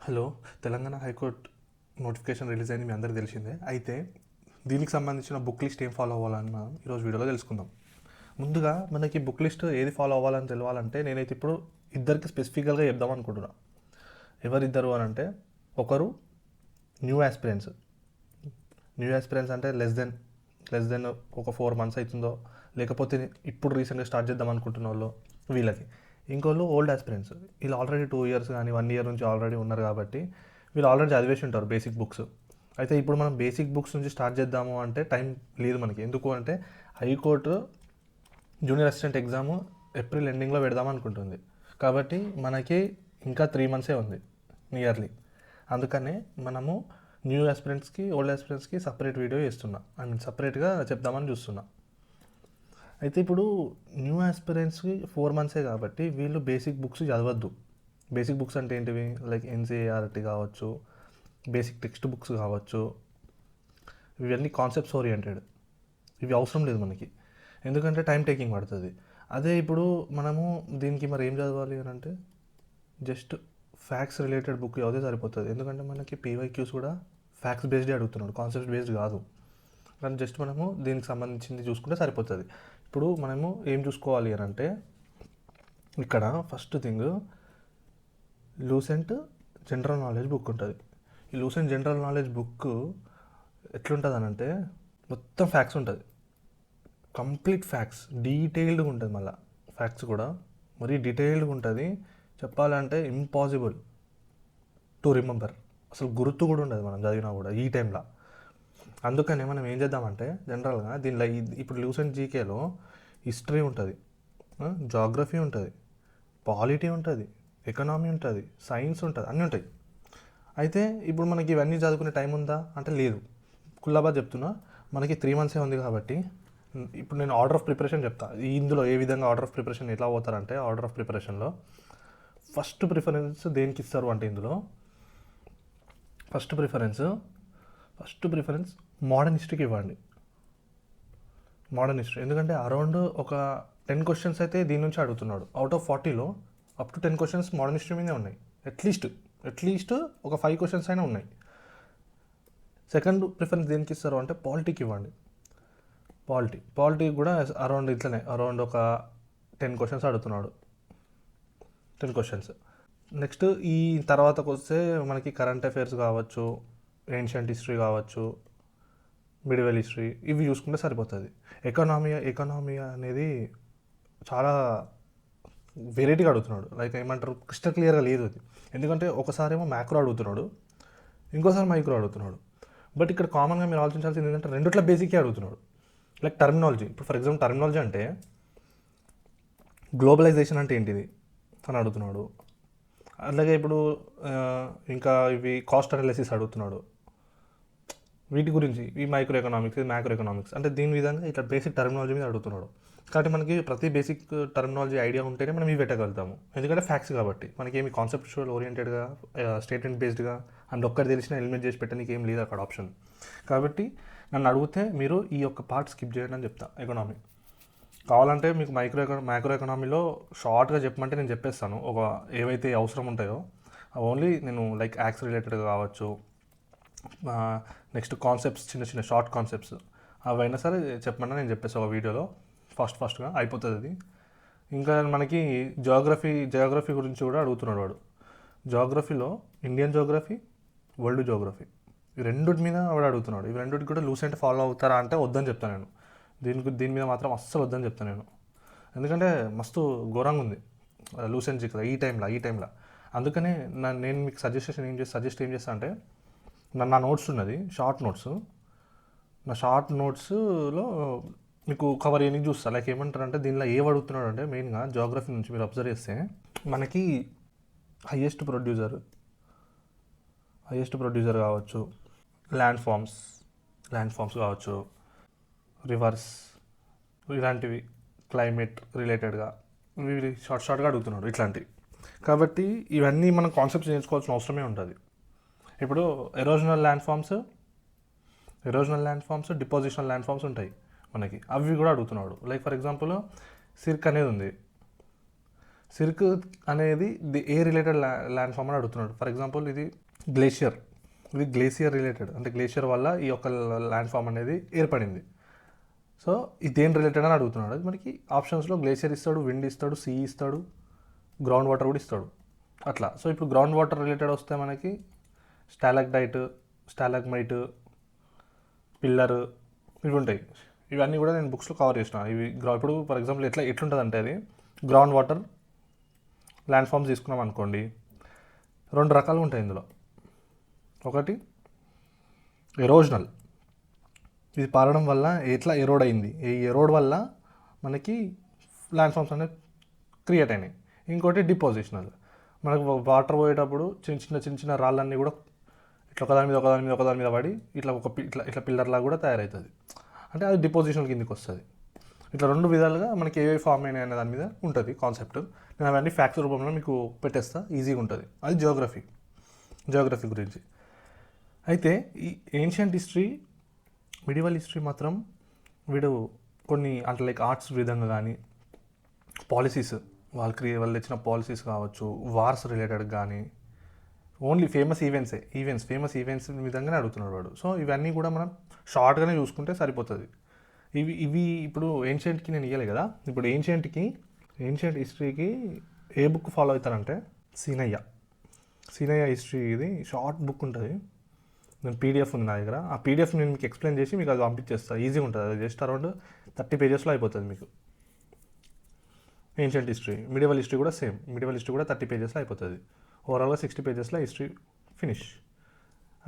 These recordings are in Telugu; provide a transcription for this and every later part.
Hello. Telangana high court notification release అయింది, మీ అందరికీ తెలిసిందే. అయితే దీనికి సంబంధించిన బుక్ లిస్ట్ ఏం ఫాలో అవ్వాలన్న ఈరోజు వీడియోలో తెలుసుకుందాం. ముందుగా మనకి బుక్ లిస్ట్ ఏది ఫాలో అవ్వాలని తెలవాలంటే నేనైతే ఇప్పుడు ఇద్దరికి స్పెసిఫికల్గా చెప్దాం అనుకుంటున్నా. ఎవరిద్దరు అని అంటే, ఒకరు న్యూ ఆస్పిరెంట్స్ అంటే లెస్ దెన్ ఒక 4 months అవుతుందో, లేకపోతే ఇప్పుడు రీసెంట్గా స్టార్ట్ చేద్దాం అనుకుంటున్న వాళ్ళు వీళ్ళకి. ఇంకోళ్ళు ఓల్డ్ ఆస్పిరెంట్స్, వీళ్ళు ఆల్రెడీ 2 years కానీ 1 year నుంచి ఆల్రెడీ ఉన్నారు కాబట్టి వీళ్ళు ఆల్రెడీ చదివేసి ఉంటారు బేసిక్ బుక్స్. అయితే ఇప్పుడు మనం బేసిక్ బుక్స్ నుంచి స్టార్ట్ చేద్దాము అంటే టైం లేదు మనకి. ఎందుకు అంటే high court junior assistant exam April ఎండింగ్లో పెడదాం అనుకుంటుంది. కాబట్టి మనకి ఇంకా 3 months ఉంది నియర్లీ. అందుకనే మనము న్యూ ఆస్పిరెంట్స్కి ఓల్డ్ ఆస్పిరెంట్స్కి సపరేట్ వీడియో చేస్తున్నా, సపరేట్గా చెప్దామని చూస్తున్నా. అయితే ఇప్పుడు న్యూ ఆస్పిరెంట్స్కి 4 months కాబట్టి వీళ్ళు బేసిక్ బుక్స్ చదవద్దు. బేసిక్ బుక్స్ అంటే ఏంటివి? లైక్ ఎన్సీఈఆర్టీ కావచ్చు, బేసిక్ టెక్స్ట్ బుక్స్ కావచ్చు, ఇవన్నీ కాన్సెప్ట్స్ ఓరియంటెడ్. ఇవి అవసరం లేదు మనకి, ఎందుకంటే టైం టేకింగ్ పడుతుంది. అదే ఇప్పుడు మనము దీనికి మరి ఏం చదవాలి అని అంటే జస్ట్ ఫ్యాక్ట్స్ రిలేటెడ్ బుక్ చదివితే సరిపోతుంది. ఎందుకంటే మనకి పీవైక్యూస్ కూడా ఫ్యాక్ట్స్ బేస్డే అడుగుతున్నాడు, కాన్సెప్ట్ బేస్డ్ కాదు. కానీ జస్ట్ మనము దీనికి సంబంధించింది చూసుకుంటే సరిపోతుంది. ఇప్పుడు మనము ఏం చూసుకోవాలి అని అంటే, ఇక్కడ first thing Lucent general knowledge book ఉంటుంది. ఈ లూసెంట్ జనరల్ నాలెడ్జ్ బుక్ ఎట్లుంటుంది అని అంటే మొత్తం ఫ్యాక్ట్స్ ఉంటుంది, కంప్లీట్ ఫ్యాక్ట్స్, డీటెయిల్డ్గా ఉంటుంది. మళ్ళీ ఫ్యాక్ట్స్ కూడా మరీ డీటెయిల్డ్గా ఉంటుంది. చెప్పాలంటే ఇంపాసిబుల్ టు రిమెంబర్, అసలు గుర్తు కూడా ఉండదు మనం చదివినా కూడా ఈ టైంలో. అందుకనే మనం ఏం చేద్దామంటే జనరల్గా దీనిలో ఇప్పుడు లూసెంట్ జీకేలో హిస్టరీ ఉంటుంది, జాగ్రఫీ ఉంటుంది, పాలిటీ ఉంటుంది, ఎకనామీ ఉంటుంది, సైన్స్ ఉంటుంది, అన్నీ ఉంటాయి. అయితే ఇప్పుడు మనకి ఇవన్నీ చదువుకునే టైం ఉందా అంటే లేదు. కుల్లాబాద్ చెప్తున్నా, మనకి 3 months ఉంది కాబట్టి ఇప్పుడు నేను ఆర్డర్ ఆఫ్ ప్రిపరేషన్ చెప్తా. ఇందులో ఏ విధంగా ఆర్డర్ ఆఫ్ ప్రిపరేషన్ ఎట్లా పోతారంటే, ఆర్డర్ ఆఫ్ ప్రిపరేషన్లో ఫస్ట్ ప్రిఫరెన్స్ దేనికి ఇస్తారు అంటే, ఇందులో ఫస్ట్ ప్రిఫరెన్స్ మోడర్న్ హిస్టరీకి ఇవ్వండి. మోడర్న్ హిస్టరీ ఎందుకంటే అరౌండ్ ఒక 10 questions అయితే దీని నుంచి అడుగుతున్నాడు. అవుట్ ఆఫ్ 40లో up to 10 questions modern history మీదే ఉన్నాయి. అట్లీస్ట్ ఒక 5 questions అయినా ఉన్నాయి. సెకండ్ ప్రిఫరెన్స్ దేనికి ఇస్తారు అంటే పాలిటీకి ఇవ్వండి. పాలిటీ కూడా అరౌండ్ ఇట్లనే అరౌండ్ ఒక 10 questions అడుగుతున్నాడు. 10 questions. నెక్స్ట్ ఈ తర్వాతకు వస్తే మనకి కరెంట్ అఫైర్స్ కావచ్చు, ఏన్షియంట్ హిస్టరీ కావచ్చు, మిడివల్ హిస్టరీ, ఇవి చూసుకుంటే సరిపోతుంది. ఎకనామీ అనేది చాలా వెరైటీగా అడుగుతున్నాడు. లైక్ ఏమంటారు, క్రిస్టల్ క్లియర్గా లేదు అది. ఎందుకంటే ఒకసారేమో మ్యాక్రో అడుగుతున్నాడు, ఇంకోసారి మైక్రో అడుగుతున్నాడు. బట్ ఇక్కడ కామన్గా మీరు ఆలోచించాల్సింది ఏంటంటే రెండిట్లో బేసిక్గా అడుగుతున్నాడు. లైక్ టర్మినాలజీ, ఇప్పుడు ఫర్ ఎగ్జాంపుల్ టర్మినాలజీ అంటే గ్లోబలైజేషన్ అంటే ఏంటిది అని అడుగుతున్నాడు. అలాగే ఇప్పుడు ఇంకా ఇవి కాస్ట్ అనాలిసిస్ అడుగుతున్నాడు. వీటి గురించి ఈ మైక్రో ఎకనామిక్స్, మ్యాక్రో ఎకనామిక్స్ అంటే దీని విధంగా ఇట్లా బేసిక్ టర్మినాలజీ మీద అడుగుతున్నాడు. కాబట్టి మనకి ప్రతి బేసిక్ టర్మినాలజీ ఐడియా ఉంటేనే మనం ఇవి పెట్టగలుగుతాము. ఎందుకంటే ఫ్యాక్ట్స్ కాబట్టి మనకి ఏమి కాన్సెప్చువల్ ఓరియంటెడ్గా, స్టేట్మెంట్ బేస్డ్గా అండ్ ఒక్కటి తెలిసిన ఎలిమెంట్ చేసి పెట్టడానికి ఏం లేదు అక్కడ ఆప్షన్. కాబట్టి నన్ను అడిగితే మీరు ఈ యొక్క పార్ట్ స్కిప్ చేయండి అని చెప్తా. ఎకనామీ కావాలంటే మీకు మైక్రో ఎకనామీలో షార్ట్గా చెప్పమంటే నేను చెప్పేస్తాను. ఒక ఏవైతే అవసరం ఉంటాయో ఓన్లీ నేను లైక్ యాక్స్ రిలేటెడ్గా కావచ్చు, నెక్స్ట్ కాన్సెప్ట్స్, చిన్న షార్ట్ కాన్సెప్ట్స్ అవైనా సరే చెప్పమన్నా నేను చెప్పేసి ఒక వీడియోలో ఫాస్ట్గా అయిపోతుంది అది. ఇంకా మనకి జియోగ్రఫీ గురించి కూడా అడుగుతున్నాడు వాడు. జియోగ్రఫీలో ఇండియన్ జియోగ్రఫీ, వరల్డ్ జియోగ్రఫీ, ఈ రెండింటి మీద వాడు అడుగుతున్నాడు. ఇవి రెండింటికి కూడా లూసెంట్ ఫాలో అవుతారా అంటే వద్దని చెప్తాను నేను. దీని మీద మాత్రం అస్సలు వద్దని చెప్తాను నేను. ఎందుకంటే మస్తు ఘోరంగా ఉంది లూసెంట్ జీకే ఈ టైంలో. అందుకనే నేను మీకు సజెస్ట్ ఏం చేస్తాను అంటే, నా నోట్స్ ఉన్నది, షార్ట్ నోట్స్లో మీకు కవర్ చేయడానికి చూస్తా. లైక్ ఏమంటారంటే దీనిలో అడుగుతున్నాడు అంటే మెయిన్గా జియోగ్రఫీ నుంచి మీరు అబ్జర్వ్ చేస్తే మనకి హైయెస్ట్ ప్రొడ్యూసర్ కావచ్చు, ల్యాండ్ ఫామ్స్ కావచ్చు, రివర్స్, ఇలాంటివి క్లైమేట్ రిలేటెడ్గా ఇవి షార్ట్గా అడుగుతున్నాడు ఇట్లాంటివి. కాబట్టి ఇవన్నీ మనం కాన్సెప్ట్స్ నేర్చుకోవాల్సిన అవసరమే ఉంటుంది. ఇప్పుడు erosional land forms, depositional land forms ఉంటాయి మనకి, అవి కూడా అడుగుతున్నాడు. లైక్ ఫర్ ఎగ్జాంపుల్ సిర్క్ అనేది ఉంది. సిర్క్ అనేది ఏ రిలేటెడ్ ల్యాండ్ ఫామ్ అని అడుగుతున్నాడు. ఫర్ ఎగ్జాంపుల్ ఇది గ్లేషియర్, ఇది గ్లేషియర్ రిలేటెడ్, అంటే గ్లేషియర్ వల్ల ఈ యొక్క ల్యాండ్ ఫామ్ అనేది ఏర్పడింది. సో ఇది దేని రిలేటెడ్ అని అడుగుతున్నాడు. అది మనకి ఆప్షన్స్లో గ్లేషియర్ ఇస్తాడు, విండ్ ఇస్తాడు, సీ ఇస్తాడు, గ్రౌండ్ వాటర్ కూడా ఇస్తాడు అట్లా. సో ఇప్పుడు గ్రౌండ్ వాటర్ రిలేటెడ్ వస్తే మనకి స్టాలక్టైట్, స్టాలగ్మైట్, పిల్లర్ ఇవి ఉంటాయి. ఇవన్నీ కూడా నేను బుక్స్లో కవర్ చేసిన. ఇవి ఇప్పుడు ఫర్ ఎగ్జాంపుల్ ఎట్లుంటుంది అంటే అది గ్రౌండ్ వాటర్ ల్యాండ్ ఫామ్స్ తీసుకున్నాం అనుకోండి, 2 రకాలు ఉంటాయి ఇందులో. ఒకటి ఎరోజనల్, ఇది పారడం వల్ల ఎట్లా ఎరోడ్ అయింది, ఈ ఎరోడ్ వల్ల మనకి ల్యాండ్ ఫామ్స్ అనేవి క్రియేట్ అయినాయి. ఇంకోటి డిపోజిషనల్, మనకు వాటర్ పోయేటప్పుడు చిన్న చిన్న రాళ్ళన్నీ కూడా ఇట్లా ఒకదాని మీద పడి ఇట్లా పిల్లర్లా కూడా తయారవుతుంది. అంటే అది డిపోజిషనల్ కిందకి వస్తుంది. ఇట్లా 2 విధాలుగా మనకి ఏవే ఫామ్ అయినాయి అనే దాని మీద ఉంటుంది కాన్సెప్ట్. నేను అవన్నీ ఫ్యాక్ట్స్ రూపంలో మీకు పెట్టేస్తా, ఈజీగా ఉంటుంది. అది జియోగ్రఫీ గురించి. అయితే ఈ ఏన్షియంట్ హిస్టరీ, మిడివల్ హిస్టరీ మాత్రం వీడు కొన్ని అంటే లైక్ ఆర్ట్స్ విధంగా కానీ, పాలసీస్ వాళ్ళు తెచ్చిన పాలసీస్ కావచ్చు, వార్స్ రిలేటెడ్ కానీ, ఓన్లీ ఫేమస్ ఈవెంట్స్ విధంగానే అడుగుతున్నాడు వాడు. సో ఇవన్నీ కూడా మనం షార్ట్గానే చూసుకుంటే సరిపోతుంది. ఇవి ఇప్పుడు ఏన్షియంట్కి నేను ఇవ్వలే కదా. ఇప్పుడు ఏన్షియంట్ హిస్టరీకి ఏ బుక్ ఫాలో అవుతారంటే సీనయ్య హిస్టరీ. ఇది షార్ట్ బుక్ ఉంటుంది, నేను పీడిఎఫ్ ఉంది నా దగ్గర. ఆ పీడిఎఫ్ నేను మీకు ఎక్స్ప్లెయిన్ చేసి మీకు అది పంపించేస్తాను. ఈజీగా ఉంటుంది, అది జస్ట్ అరౌండ్ 30 పేజెస్లో అయిపోతుంది మీకు ఏన్షియంట్ హిస్టరీ. మిడివల్ హిస్టరీ కూడా సేమ్, మిడివల్ హిస్టరీ కూడా 30 పేజెస్లో అయిపోతుంది. ఓవరాల్గా 60 పేజెస్లో హిస్టరీ ఫినిష్.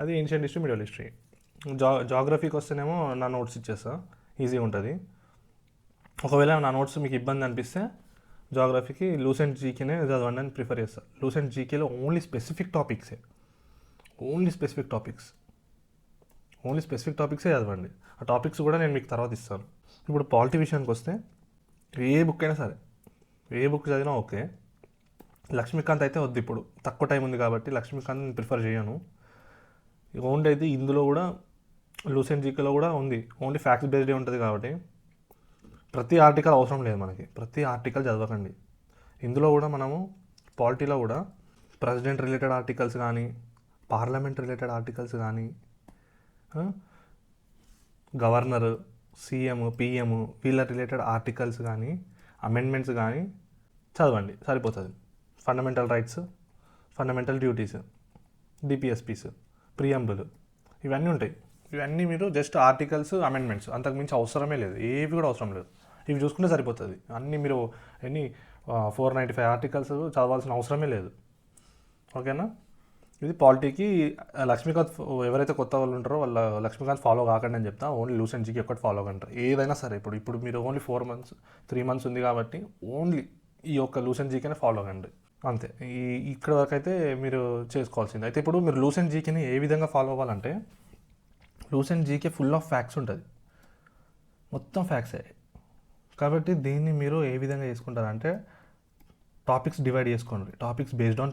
అది ఏన్షియంట్ హిస్టరీ, మిడివల్ హిస్టరీ. జాగ్రఫీకి వస్తేనేమో నా నోట్స్ ఇచ్చేస్తా, ఈజీగా ఉంటుంది. ఒకవేళ నా నోట్స్ మీకు ఇబ్బంది అనిపిస్తే జాగ్రఫీకి లూసెంట్ జీకేనే చదవండి అని ప్రిఫర్ చేస్తాను. లూసెంట్ జీకేలో ఓన్లీ స్పెసిఫిక్ టాపిక్సే చదవండి. ఆ టాపిక్స్ కూడా నేను మీకు తర్వాత ఇస్తాను. ఇప్పుడు పాలిటీ విషయానికి వస్తే ఏ బుక్ అయినా సరే, ఏ బుక్ చదివినా ఓకే. లక్ష్మీకాంత్ అయితే వద్దు, ఇప్పుడు తక్కువ టైం ఉంది కాబట్టి లక్ష్మీకాంత్ నేను ప్రిఫర్ చేయను. ఓన్లీ అయితే ఇందులో కూడా లూసెంట్ జీకేలో కూడా ఉంది, ఓన్లీ ఫ్యాక్ట్స్ బేస్డే ఉంటుంది కాబట్టి ప్రతి ఆర్టికల్ అవసరం లేదు మనకి, ప్రతి ఆర్టికల్ చదవకండి. ఇందులో కూడా మనము పాలిటీలో కూడా ప్రెసిడెంట్ రిలేటెడ్ ఆర్టికల్స్ కానీ, పార్లమెంట్ రిలేటెడ్ ఆర్టికల్స్ కానీ, గవర్నర్, సీఎం, పిఎం వీళ్ళ రిలేటెడ్ ఆర్టికల్స్ కానీ, అమెండ్మెంట్స్ కానీ చదవండి, సరిపోతుంది. Fundamental rights, fundamental duties, DPSPs, preamble ఇవన్నీ ఉంటాయి. ఇవన్నీ మీరు జస్ట్ ఆర్టికల్స్, అమెండ్మెంట్స్, అంతకుమించి అవసరమే లేదు, ఏవి కూడా అవసరం లేదు. ఇవి చూసుకుంటే సరిపోతుంది. అన్నీ మీరు 495 ఆర్టికల్స్ చదవాల్సిన అవసరమే లేదు. ఓకేనా? ఇది పాలిటీకి. లక్ష్మీకాంత్ ఎవరైతే కొత్త వాళ్ళు ఉంటారో వాళ్ళ లక్ష్మీకాంత్ ఫాలో కాకండి అని చెప్తా. ఓన్లీ లూసెంట్ జీకే ఒక్కటి ఫాలో కంటారు ఏదైనా సరే. ఇప్పుడు మీరు ఓన్లీ 3 మంత్స్ ఉంది కాబట్టి ఓన్లీ ఈ యొక్క లూసెంట్ జీకేనే ఫాలో కండి, అంతే. ఇక్కడ వరకు అయితే మీరు చేసుకోవాల్సింది. అయితే ఇప్పుడు మీరు లూసెంట్ జీకేని ఏ విధంగా ఫాలో అవ్వాలంటే, Lucent GK full of facts ఉంటుంది, మొత్తం ఫ్యాక్ట్సే. కాబట్టి దీన్ని మీరు ఏ విధంగా చేసుకుంటారంటే టాపిక్స్ డివైడ్ చేసుకోండి. టాపిక్స్ బేస్డ్ ఆన్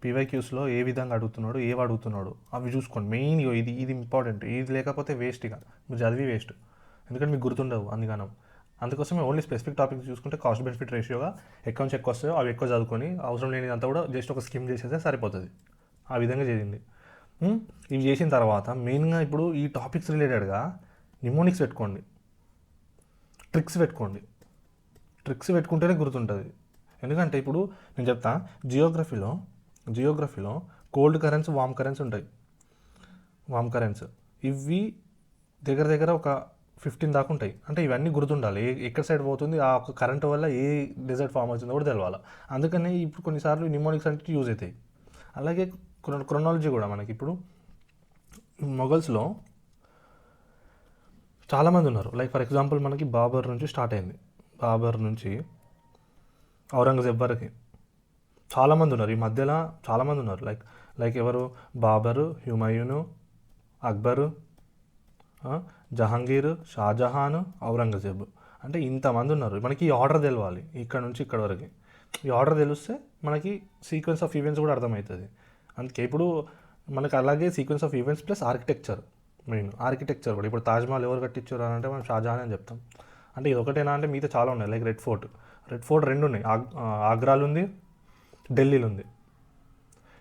పీవైక్యూస్లో ఏ విధంగా అడుగుతున్నాడు, ఏవి అడుగుతున్నాడు అవి చూసుకోండి. మెయిన్ ఇది ఇంపార్టెంట్. ఇది లేకపోతే వేస్ట్, ఇక మీరు చదివి వేస్ట్, ఎందుకంటే మీకు గుర్తుండవు అందుకనం. అందుకోసమే ఓన్లీ స్పెసిఫిక్ టాపిక్స్ చూసుకుంటే కాస్ట్ బెనిఫిట్ రేషియోగా ఎక్కువ నుంచి ఎక్కువ వస్తాయో అవి ఎక్కువ చదువుకొని అవసరం లేనిదంతా కూడా జస్ట్ ఒక స్కిమ్ చేసేస్తే సరిపోతుంది. ఆ విధంగా చేయండి. ఇవి చేసిన తర్వాత మెయిన్గా ఇప్పుడు ఈ టాపిక్స్ రిలేటెడ్గా నిమోనిక్స్ పెట్టుకోండి, ట్రిక్స్ పెట్టుకుంటేనే గుర్తుంటుంది. ఎందుకంటే ఇప్పుడు నేను చెప్తా, జియోగ్రఫీలో కోల్డ్ కరెంట్స్, వామ్ కరెంట్స్ ఉంటాయి. ఇవి దగ్గర ఒక 15 దాకా ఉంటాయి. అంటే ఇవన్నీ గుర్తుండాలి. ఎక్కడ సైడ్ పోతుంది, ఆ ఒక కరెంట్ వల్ల ఏ డెజర్ట్ ఫామ్ అవుతుందో కూడా తెలవాలి. అందుకని ఇప్పుడు కొన్నిసార్లు నిమోనిక్స్ అంటే యూజ్ అవుతాయి. అలాగే క్రొనాలజీ కూడా మనకి ఇప్పుడు మొఘల్స్లో చాలామంది ఉన్నారు. లైక్ ఫర్ ఎగ్జాంపుల్ మనకి బాబర్ నుంచి స్టార్ట్ అయింది, బాబర్ నుంచి ఔరంగజేబ్ వరకు చాలామంది ఉన్నారు. ఈ మధ్యలో చాలామంది ఉన్నారు. లైక్ ఎవరు, బాబరు, హుమాయూను, అక్బరు, జహాంగీర్, షాజహాన్, ఔరంగజేబ్, అంటే ఇంతమంది ఉన్నారు. మనకి ఈ ఆర్డర్ తెలవాలి, ఇక్కడ నుంచి ఇక్కడ వరకు. ఈ ఆర్డర్ తెలిస్తే మనకి సీక్వెన్స్ ఆఫ్ ఈవెంట్స్ కూడా అర్థమవుతుంది. అందుకే ఇప్పుడు మనకి అలాగే sequence of events plus architecture కూడా. ఇప్పుడు తాజ్మహల్ ఎవరు కట్టించారు అని అంటే మనం షాజహాన్ అని చెప్తాం. అంటే ఇది ఒకటేనా అంటే మిగతా చాలా ఉన్నాయి. Like red fort, red fort రెండు ఉన్నాయి, ఆగ్రాలో ఉంది, ఢిల్లీలో ఉంది.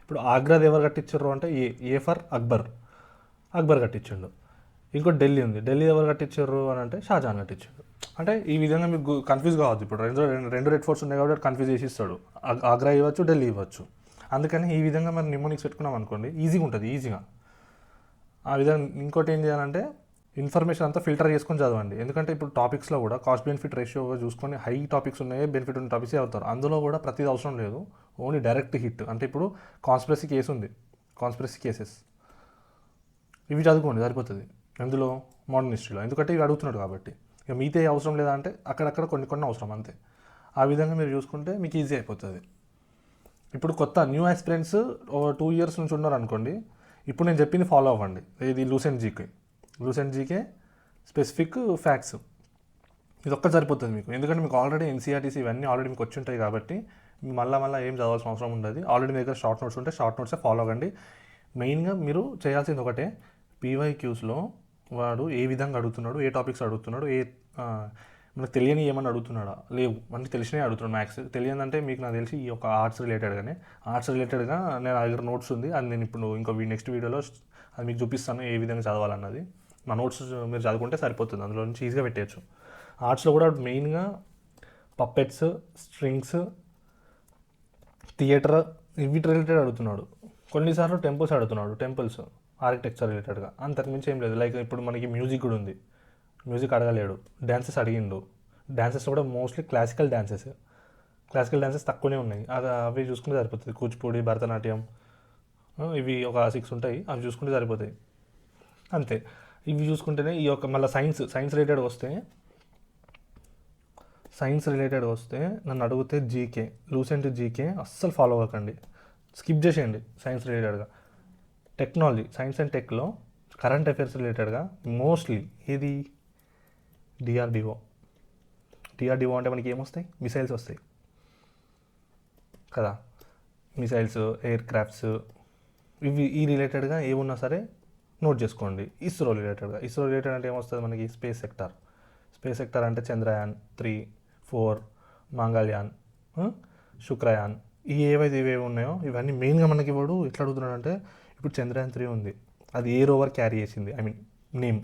ఇప్పుడు ఆగ్రాది ఎవరు కట్టించారు అంటే ఏ ఫర్ అక్బర్ కట్టించిండు. ఇంకోటి ఢిల్లీ ఉంది, ఢిల్లీ ఎవరు కట్టించారు అని అంటే షాజహాన్ కట్టించాడు. అంటే ఈ విధంగా మీకు కన్ఫ్యూజ్ కావద్దు. ఇప్పుడు రెండు రెడ్ ఫోర్ట్స్ ఉన్నాయి కాబట్టి కన్ఫ్యూజ్ చేసి ఇస్తాడు, ఆగ్రా ఇవ్వచ్చు, ఢిల్లీ ఇవ్వచ్చు. అందుకని ఈ విధంగా మనం నిమోనిక్స్ పెట్టుకున్నాం అనుకోండి, ఈజీగా ఉంటుంది, ఈజీగా. ఆ విధంగా ఇంకోటి ఏం చేయాలంటే ఇన్ఫర్మేషన్ అంతా ఫిల్టర్ చేసుకొని చదవండి. ఎందుకంటే ఇప్పుడు టాపిక్స్లో కూడా కాస్ట్ బెనిఫిట్ రేషియోగా చూసుకొని హై టాపిక్స్ ఉన్నాయి, బెనిఫిట్ ఉన్న టాపిక్సే అవుతారు. అందులో కూడా ప్రతిదీ అవసరం లేదు, ఓన్లీ డైరెక్ట్ హిట్. అంటే ఇప్పుడు కాన్స్పిరసీ కేసు ఉంది, కాన్స్పిరసీ కేసెస్ ఇవి చదువుకోండి సరిపోతుంది. అందులో మోడర్న్ హిస్టరీలో, ఎందుకంటే ఇవి అడుగుతున్నాడు కాబట్టి. ఇక మిగతా అవసరం లేదా అంటే అక్కడక్కడ కొన్ని అవసరం అంతే. ఆ విధంగా మీరు చూసుకుంటే మీకు ఈజీ అయిపోతుంది. ఇప్పుడు కొత్త న్యూ ఆస్పిరెంట్స్ 2 years నుంచి ఉన్నారు అనుకోండి, ఇప్పుడు నేను చెప్పింది ఫాలో అవ్వండి. ఇది లూసెంట్ జీకే స్పెసిఫిక్ ఫ్యాక్ట్స్, ఇది ఒక్కటి సరిపోతుంది మీకు. ఎందుకంటే మీకు ఆల్రెడీ ఎన్సీఆర్టీసీ ఇవన్నీ ఆల్రెడీ మీకు వచ్చి ఉంటాయి కాబట్టి మళ్ళీ ఏం చదవాల్సిన అవసరం ఉండదు. ఆల్రెడీ మీ దగ్గర షార్ట్ నోట్స్ ఉంటే షార్ట్ నోట్సే ఫాలో అవ్వండి. మెయిన్గా మీరు చేయాల్సింది ఒకటే, పీవైక్యూస్లో వాడు ఏ విధంగా అడుగుతున్నాడు, ఏ టాపిక్స్ అడుగుతున్నాడు, మనకు తెలియని ఏమన్నా అడుగుతున్నాడా, లేవు మనకి తెలిసినవి అడుగుతున్నాడు. మ్యాథ్స్ తెలియదంటే మీకు నాకు తెలిసి ఈ ఒక ఆర్ట్స్ రిలేటెడ్గా నేను దగ్గర నోట్స్ ఉంది, అది నేను ఇప్పుడు నెక్స్ట్ వీడియోలో అది మీకు చూపిస్తాను ఏ విధంగా చదవాలన్నది. నా నోట్స్ మీరు చదువుకుంటే సరిపోతుంది, అందులో నుంచి ఈజీగా పెట్టేయచ్చు. ఆర్ట్స్లో కూడా మెయిన్గా పప్పెట్స్, స్ట్రింగ్స్, థియేటర్ వీటి రిలేటెడ్ అడుగుతున్నాడు. కొన్నిసార్లు టెంపుల్స్ ఆర్కిటెక్చర్ రిలేటెడ్గా, అంతకుమించి ఏం లేదు. లైక్ ఇప్పుడు మనకి మ్యూజిక్ కూడా ఉంది, మ్యూజిక్ అడగలేడు, డ్యాన్సెస్ అడిగిండు. డ్యాన్సెస్ కూడా మోస్ట్లీ క్లాసికల్ డ్యాన్సెస్ తక్కువనే ఉన్నాయి, అవి చూసుకుంటే సరిపోతుంది. కూచిపూడి, భరతనాట్యం, ఇవి ఒక 6 ఉంటాయి, అవి చూసుకుంటే సరిపోతాయి అంతే. ఇవి చూసుకుంటేనే ఈ యొక్క మళ్ళీ సైన్స్ రిలేటెడ్ వస్తే నన్ను అడిగితే జీకే, లూసెంట్ జీకే అస్సలు ఫాలో అవ్వకండి, స్కిప్ చేసేయండి. సైన్స్ రిలేటెడ్గా టెక్నాలజీ, సైన్స్ అండ్ టెక్లో కరెంట్ అఫైర్స్ రిలేటెడ్గా మోస్ట్లీ ఇది డిఆర్డిఓ అంటే మనకి ఏమొస్తాయి, మిసైల్స్ వస్తాయి కదా, మిసైల్స్, ఎయిర్ క్రాఫ్ట్స్, ఈ రిలేటెడ్గా ఏమున్నా సరే నోట్ చేసుకోండి. ఇస్రో రిలేటెడ్ అంటే ఏమొస్తుంది మనకి, స్పేస్ సెక్టార్ అంటే చంద్రయాన్ 3, 4, మంగళయాన్, శుక్రయాన్, ఇవేవి ఉన్నాయో ఇవన్నీ మెయిన్గా మనకి వాడు ఎట్లా అడుగుతున్నాడు అంటే, ఇప్పుడు చంద్రయాన్ 3 ఉంది, అది ఏ రోవర్ క్యారీ చేసింది, నేమ్.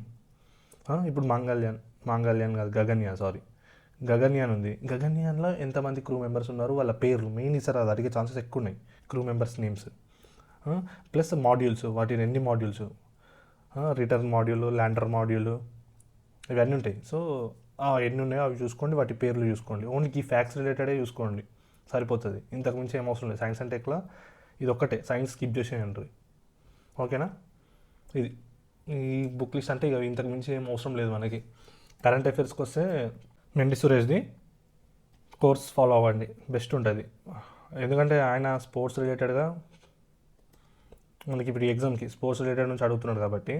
ఇప్పుడు మంగళయాన్ కాదు, గగన్యాన్ ఉంది. గగన్యాన్లో ఎంతమంది క్రూ మెంబర్స్ ఉన్నారు, వాళ్ళ పేర్లు మెయిన్ ఇస్తారు, అది అడిగే ఛాన్సెస్ ఎక్కువ ఉన్నాయి, crew members names. Plus modules, వాటిని ఎన్ని modules, return module, lander module, ఇవన్నీ ఉంటాయి. సో ఎన్ని ఉన్నాయో అవి చూసుకోండి, వాటి పేర్లు చూసుకోండి. ఓన్లీ ఈ ఫ్యాక్ట్స్ రిలేటెడే చూసుకోండి సరిపోతుంది, ఇంతకుమించి ఏం అవసరం లేదు. సైన్స్ అండ్ టెక్లో ఇది ఒక్కటే, సైన్స్ స్కిప్ చేసేయండి. ఓకేనా, ఇది ఈ బుక్ లిస్ట్ అంటే ఇక ఇంతకుమించి ఏం అవసరం లేదు మనకి. కరెంట్ అఫైర్స్కి వస్తే మెండి సురేష్ది కోర్స్ ఫాలో అవ్వండి, బెస్ట్ ఉంటుంది. ఎందుకంటే ఆయన స్పోర్ట్స్ రిలేటెడ్గా మనకి ఇప్పుడు ఎగ్జామ్కి స్పోర్ట్స్ రిలేటెడ్ నుంచి అడుగుతున్నాడు కాబట్టి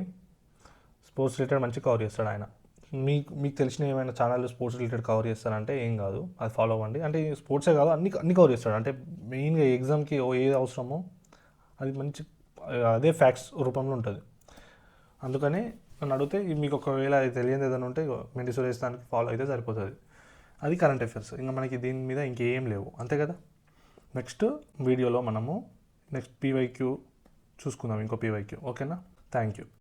స్పోర్ట్స్ రిలేటెడ్ మంచి కవర్ చేస్తాడు ఆయన. మీకు తెలిసిన ఏమైనా ఛానల్ స్పోర్ట్స్ రిలేటెడ్ కవర్ చేస్తారంటే ఏం కాదు, అది ఫాలో అవ్వండి. అంటే స్పోర్ట్సే కాదు, అన్ని కవర్ చేస్తాడు. అంటే మెయిన్గా ఎగ్జామ్కి ఏది అవసరమో అది మంచి అదే ఫ్యాక్ట్స్ రూపంలో ఉంటుంది. అందుకని నన్ను అడిగితే మీకు ఒకవేళ అది తెలియదు ఏదైనా ఉంటే మెండి సురేష్ దానికి ఫాలో అయితే సరిపోతుంది. అది కరెంట్ అఫైర్స్, ఇంకా మనకి దీని మీద ఇంకేం లేవు, అంతే కదా. నెక్స్ట్ వీడియోలో మనము నెక్స్ట్ పీవైక్యూ చూసుకుందాం, ఇంకో పీవైక్యూ. ఓకేనా, థ్యాంక్ యూ.